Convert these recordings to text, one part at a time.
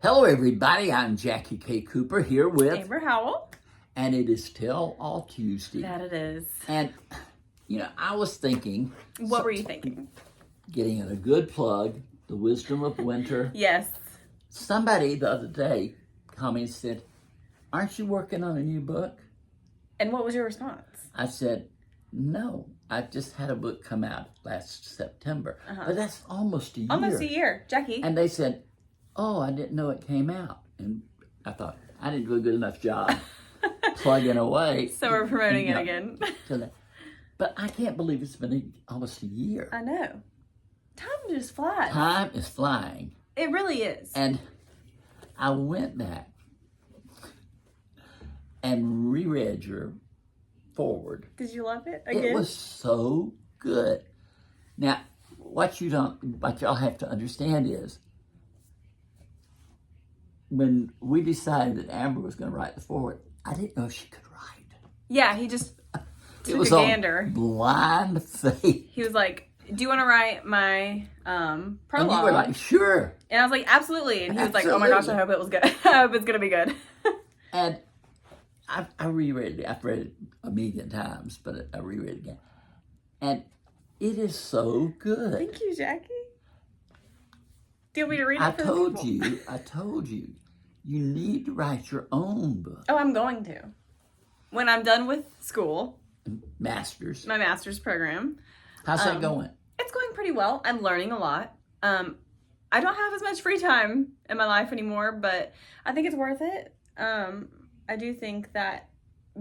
Hello, everybody. I'm Jackie K. Cooper here with Amber Howell. And it is Tell All Tuesday. That it is. And, I was thinking. What were you thinking? Getting in a good plug, The Wisdom of Winter. Yes. Somebody the other day commented, said, "Aren't you working on a new book?" And what was your response? I said, "No, I just had a book come out last September." But that's almost a year. Almost a year, Jackie. And they said, "Oh, I didn't know it came out." And I thought, I didn't do a good enough job plugging away. So we're promoting it again. But I can't believe it's been almost a year. I know. Time just flies. Time is flying. It really is. And I went back and reread your foreword. Did you love it again? It was so good. Now, what y'all have to understand is, when we decided that Amber was going to write the foreword, I didn't know if she could write. Yeah, he just took It was a gander. on blind faith. He was like, "Do you want to write my prologue?" And you were like, "Sure." And I was like, "Absolutely." And he was like, "Oh my gosh, I hope it was good. I hope it's going to be good." And I reread it. I've read it a million times, but I reread it again. And it is so good. Thank you, Jackie. Do you want me to read it I for told people? you need to write your own book. Oh, I'm going to. When I'm done with school. Masters. My master's program. How's that going? It's going pretty well. I'm learning a lot. I don't have as much free time in my life anymore, but I think it's worth it. I do think that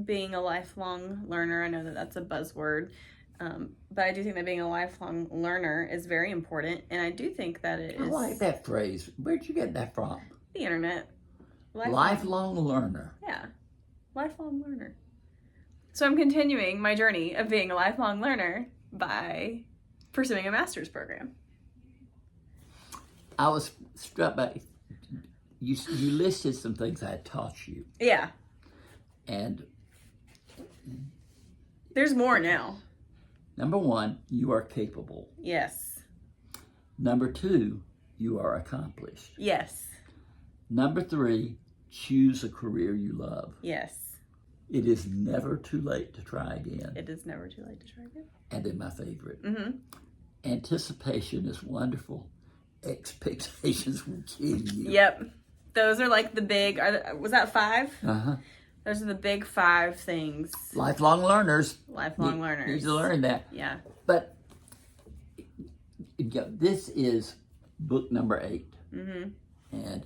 being a lifelong learner, I know that that's a buzzword, but I do think that being a lifelong learner is very important, and I do think that it is... I like that phrase. Where'd you get that from? The internet. Lifelong learner. Yeah. Lifelong learner. So I'm continuing my journey of being a lifelong learner by pursuing a master's program. I was struck by, you listed some things I had taught you. Yeah. And there's more now. Number one, you are capable. Yes. Number two, you are accomplished. Yes. Number three, choose a career you love. Yes. It is never too late to try again. It is never too late to try again. And then my favorite. Mm-hmm. Anticipation is wonderful. Expectations will kill you. Yep. Those are like the big, was that 5? Uh-huh. Those are the big 5 things. Lifelong learners. Lifelong learners. Need to learn that. Yeah. But this is book number 8. Mm-hmm. And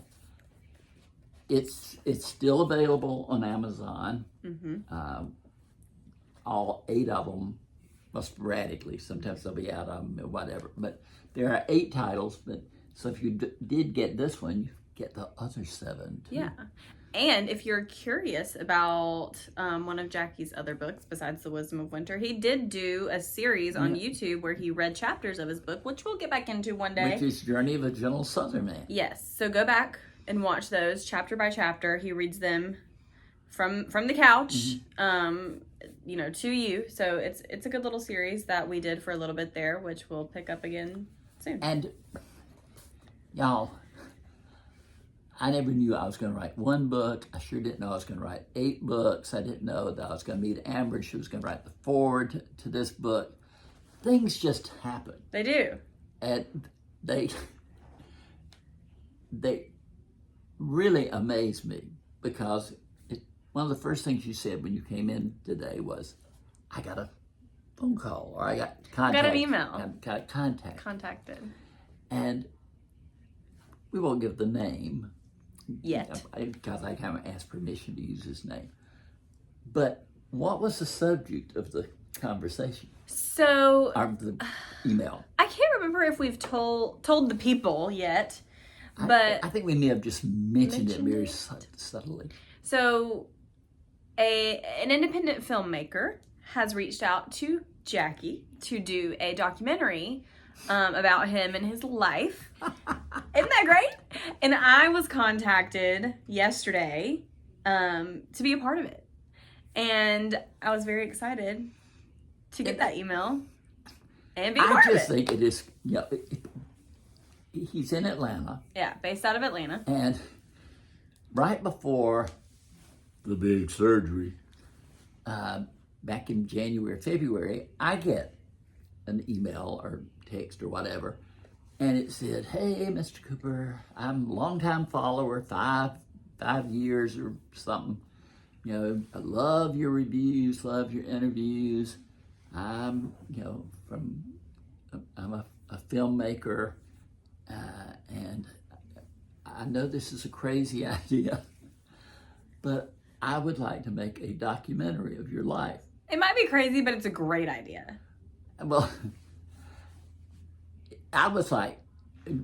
it's still available on Amazon. Mm-hmm. All 8 of them, well, sporadically. Sometimes they'll be out of them or whatever. But there are 8 titles. But so if you did get this one, you get the other 7 too. Yeah. And if you're curious about one of Jackie's other books besides The Wisdom of Winter, he did do a series on YouTube where he read chapters of his book, which we'll get back into one day. Which is Journey of a Gentle Southern Man. Yes. So go back and watch those chapter by chapter. He reads them from the couch, to you. So it's a good little series that we did for a little bit there, which we'll pick up again soon. And y'all, I never knew I was going to write one book. I sure didn't know I was going to write 8 books. I didn't know that I was going to meet Amber. She was going to write the foreword to this book. Things just happen. They do. And they really amaze me, because one of the first things you said when you came in today was, "I got a phone call," or "I got contact." I got an email. I got contact. Contacted. And we won't give the name Yet. because I haven't asked permission to use his name. But what was the subject of the conversation? So, Or the email? I can't remember if we've told the people yet, but I think we may have just mentioned it very subtly. So, an independent filmmaker has reached out to Jackie to do a documentary about him and his life. Isn't that great? And I was contacted yesterday to be a part of it. And I was very excited to get that email and be a part of it. I just think it is, he's in Atlanta. Yeah, based out of Atlanta. And right before the big surgery, back in January, February, I get an email or text or whatever, and it said, "Hey, Mr. Cooper, I'm a longtime follower, five years or something. You know, I love your reviews, love your interviews. I'm, you know, I'm a filmmaker, and I know this is a crazy idea, but I would like to make a documentary of your life." It might be crazy, but it's a great idea. Well, I was like,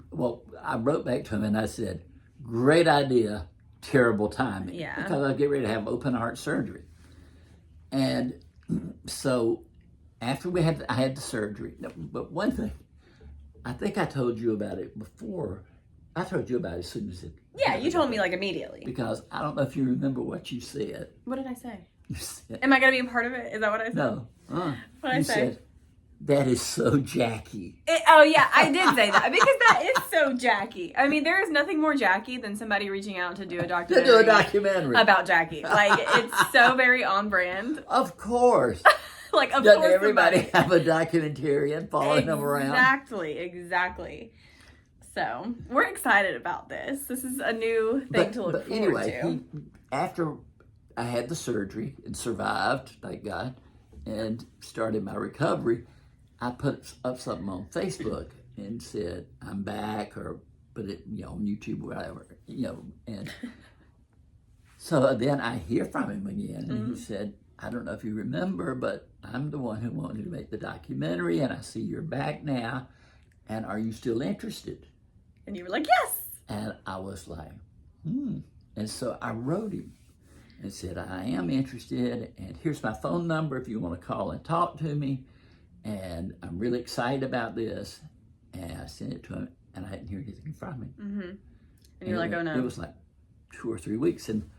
well, I wrote back to him and I said, "Great idea, terrible timing." Yeah. Because I was getting ready to have open heart surgery. And so after I had the surgery, but one thing, I think I told you about it before. I told you about it as soon as it. Yeah, you told me like immediately. Because I don't know if you remember what you said. What did I say? You said, Am I going to be a part of it? Is that what I said? no. What did I You say? said, "That is so Jackie." Oh, yeah, I did say that because that is so Jackie. I mean, there is nothing more Jackie than somebody reaching out to do a documentary. About Jackie. Like, it's so very on brand. Of course. Like, of Doesn't course. everybody have a documentarian following them around? Exactly. So, we're excited about this. This is a new thing to look forward to. After I had the surgery and survived, thank God, and started my recovery, I put up something on Facebook and said, "I'm back," or put it, on YouTube or whatever, and so then I hear from him again, and he said, "I don't know if you remember, but I'm the one who wanted to make the documentary, and I see you're back now, and are you still interested?" And you were like, "Yes." And I was like, And so I wrote him and said, "I am interested, and here's my phone number if you want to call and talk to me. And I'm really excited about this." And I sent it to him, and I didn't hear anything from him. And you're like, "Oh no." It was like 2 or 3 weeks, and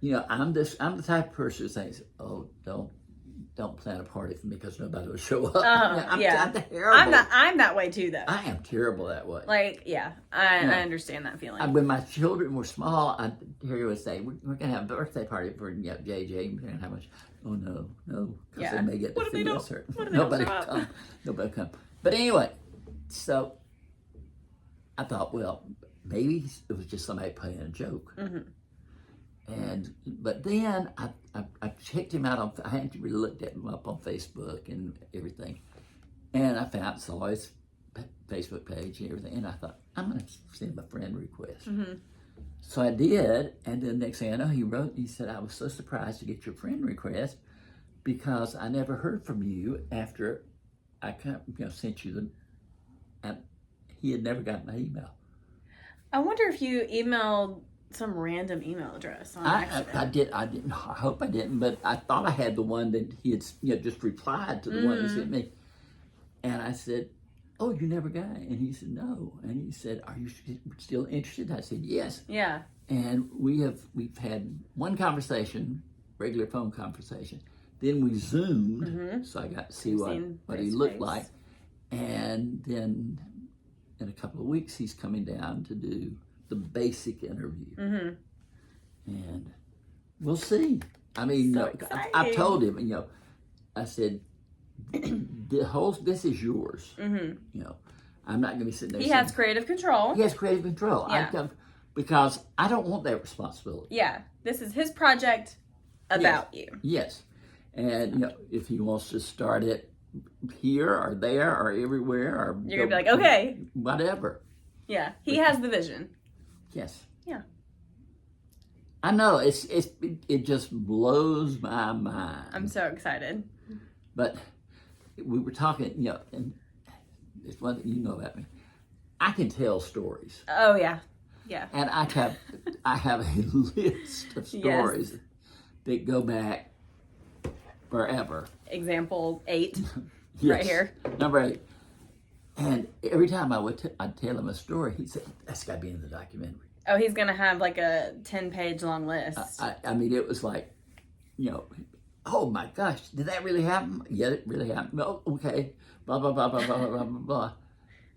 I'm the type of person who thinks, "Oh, don't plan a party for me because nobody will show up." I'm terrible. I'm that way too, though. I am terrible that way. Like, yeah, I understand that feeling. When my children were small, Harry would say, "We're gonna have a birthday party for JJ. We're gonna have much." "Oh no, because they may get to see us." Or nobody come. Nobody come. But anyway, so I thought, well, maybe it was just somebody playing a joke. But then I checked him out I hadn't really looked him up on Facebook and everything, and I saw his Facebook page and everything, and I thought, I'm going to send him a friend request. So I did, and then next thing I know, he said, "I was so surprised to get your friend request because I never heard from you after I sent you and he had never gotten my email." I wonder if you emailed some random email address on accident. I didn't. I hope I didn't, but I thought I had the one that he had just replied to the one he sent me. And I said, "Oh, you never got it?" And he said, "No." And he said, "Are you still interested?" I said, "Yes." Yeah. And we've had one conversation, regular phone conversation. Then we Zoomed, so I got to see what he looked like. And then in a couple of weeks, he's coming down to do the basic interview. And we'll see. I mean, I've told him, I said, this is yours. I'm not going to be sitting there. He has creative control. He has creative control. Yeah. Because I don't want that responsibility. Yeah. This is his project about you. Yes. And, if he wants to start it here or there or everywhere, or you're going to be like, okay. Whatever. Yeah. He has the vision. Yes. Yeah. I know. It just blows my mind. I'm so excited. But we were talking, and it's one thing you know about me. I can tell stories. Oh, yeah. Yeah. And I have a list of stories that go back forever. Example 8, yes, right here. Number 8. And every time I'd tell him a story, he'd say, "That's got to be in the documentary." Oh, he's going to have like a 10-page long list. I mean, it was like, "Oh my gosh, did that really happen?" "Yeah, it really happened." "No, okay." Blah, blah, blah, blah, blah, blah, blah, blah.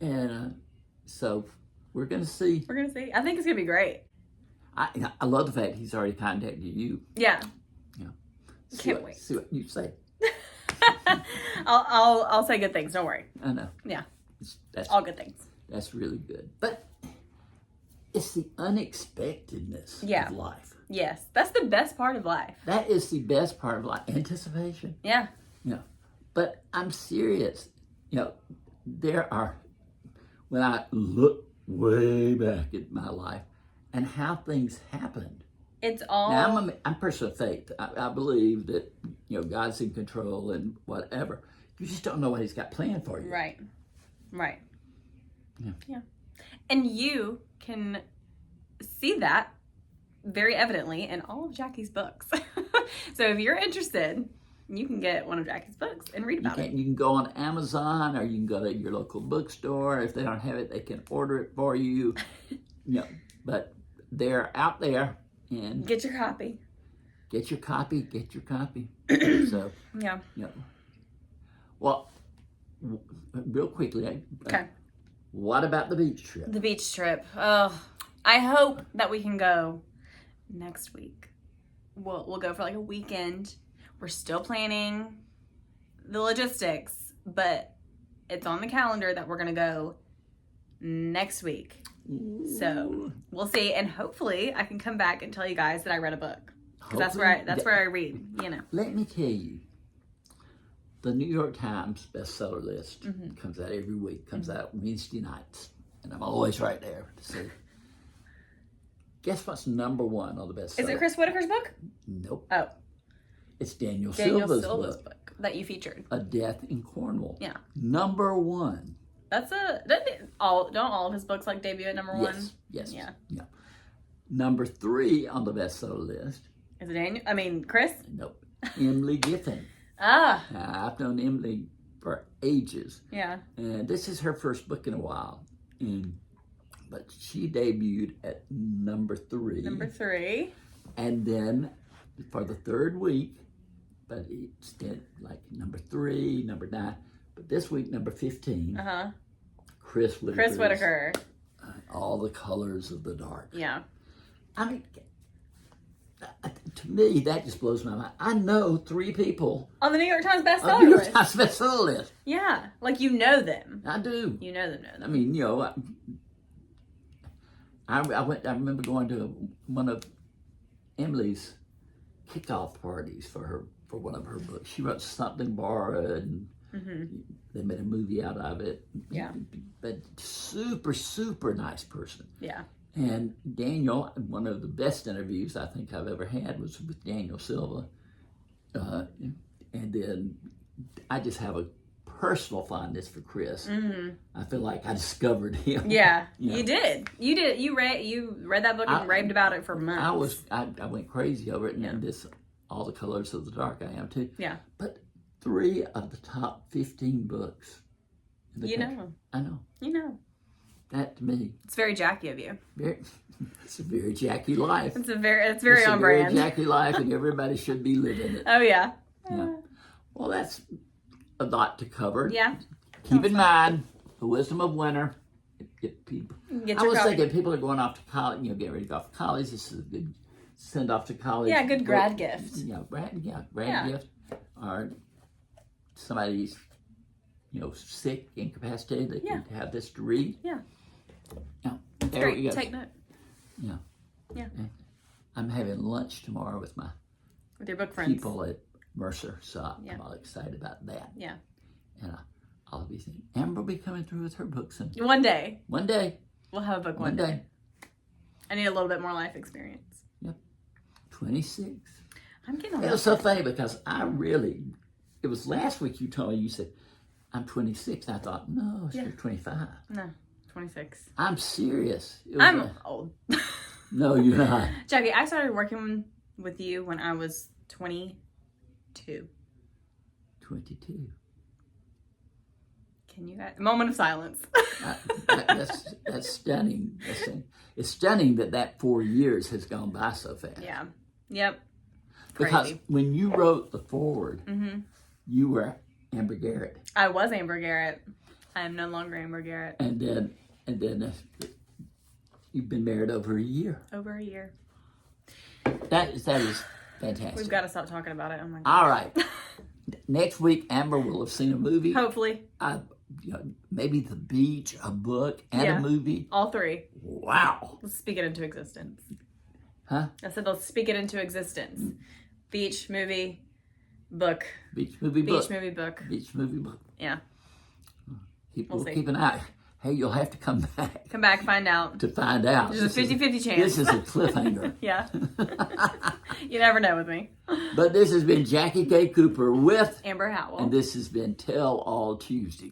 And so we're going to see. We're going to see. I think it's going to be great. I love the fact he's already contacted you. Yeah. Yeah. Can't wait. See what you say. I'll say good things. Don't worry. I know. Yeah. That's all good things. That's really good. But it's the unexpectedness of life. Yes. That's the best part of life. That is the best part of life. Anticipation. Yeah. Yeah. But I'm serious. There are, when I look way back at my life and how things happened. It's all. Now, I'm a person of faith. I believe that, God's in control and whatever. You just don't know what he's got planned for you. Right. Yeah. And you can see that very evidently in all of Jackie's books. So if you're interested, you can get one of Jackie's books and read about it. You can go on Amazon, or you can go to your local bookstore. If they don't have it, they can order it for you. But they're out there, and get your copy. Get your copy. So yeah. Well, real quickly. Okay. What about the beach trip? The beach trip. Oh, I hope that we can go next week. We'll go for like a weekend. We're still planning the logistics, but it's on the calendar that we're gonna go next week. Ooh. So we'll see, and hopefully I can come back and tell you guys that I read a book, because that's where I read. Let me tell you, the New York Times bestseller list comes out every week. Comes out Wednesday nights, and I'm always right there to see. Guess what's number one on the bestseller? Is it Chris Whitaker's book? Nope. Oh. It's Daniel Silva's book that you featured. A Death in Cornwall. Yeah. Number one. Don't all of his books like debut at number one? Yes. Yeah. Number three on the bestseller list. Is it Chris? Nope. Emily Giffen. I've known Emily for ages. Yeah. And this is her first book in a while. But she debuted at number three. Number three. And then for the third week, but it's did like number 3, number 9, but this week number 15. Chris Whitaker. All the Colors of the Dark. Yeah. I mean, to me, that just blows my mind. I know 3 people on the New York Times bestseller list. New York Times bestseller list. Yeah, like you know them. I do. You know them. I mean, I remember going to one of Emily's kickoff parties for one of her books. She wrote Something Borrowed, and they made a movie out of it. Yeah. But super nice person. Yeah. And Daniel, one of the best interviews I think I've ever had was with Daniel Silva. And then I just have a personal fondness for Chris. I feel like I discovered him. Yeah, you did. You read that book and raved about it for months. I went crazy over it, and this All the Colors of the Dark I am too. Yeah. But 3 of the top 15 books in the country. I know. You know. That to me. It's very Jackie of you. It's a very Jackie life. It's very on brand. It's a very Jackie life, and everybody should be living it. Oh yeah. Yeah. Well, that's a lot to cover. Yeah. Keep in mind the wisdom of winter. I was thinking people are going off to college, getting ready to go off to college. This is a good send off to college. Yeah, good grad gift. Grad gift. Or somebody's, sick, incapacitated, they can have this to read. Yeah. There we go. Take note. Yeah. Yeah. And I'm having lunch tomorrow with your book friends. People at Mercer, so I'm all excited about that. Yeah. And I'll be thinking, Amber will be coming through with her books. And one day. We'll have a book one day. I need a little bit more life experience. Yep. 26. I'm getting It was so funny because it was last week you told me, you said, I'm 26. And I thought, no, you're 25. No, 26. I'm serious. I'm old. No, you're not. Jackie, I started working with you when I was 22. 22. Can you guys? Moment of silence. That's stunning. It's stunning that 4 years has gone by so fast. Yeah. Yep. Because Crazy. when you wrote the foreword, you were Amber Garrett. I was Amber Garrett. I am no longer Amber Garrett. And then you've been married over a year. Over a year. That is fantastic. We've got to stop talking about it. Oh my God. All right. Next week, Amber will have seen a movie. Hopefully. Maybe The Beach, a book, and a movie. All three. Wow. Let's speak it into existence. Huh? I said let's speak it into existence. Beach, movie, book. Beach, movie, book. Beach, movie, book. Beach, movie, book. Yeah. We'll keep an eye. Hey, you'll have to come back. Come back, find out. To find out. There's a 50-50 chance. This is a cliffhanger. Yeah. You never know with me. But this has been Jackie K. Cooper with Amber Howell. And this has been Tell All Tuesday.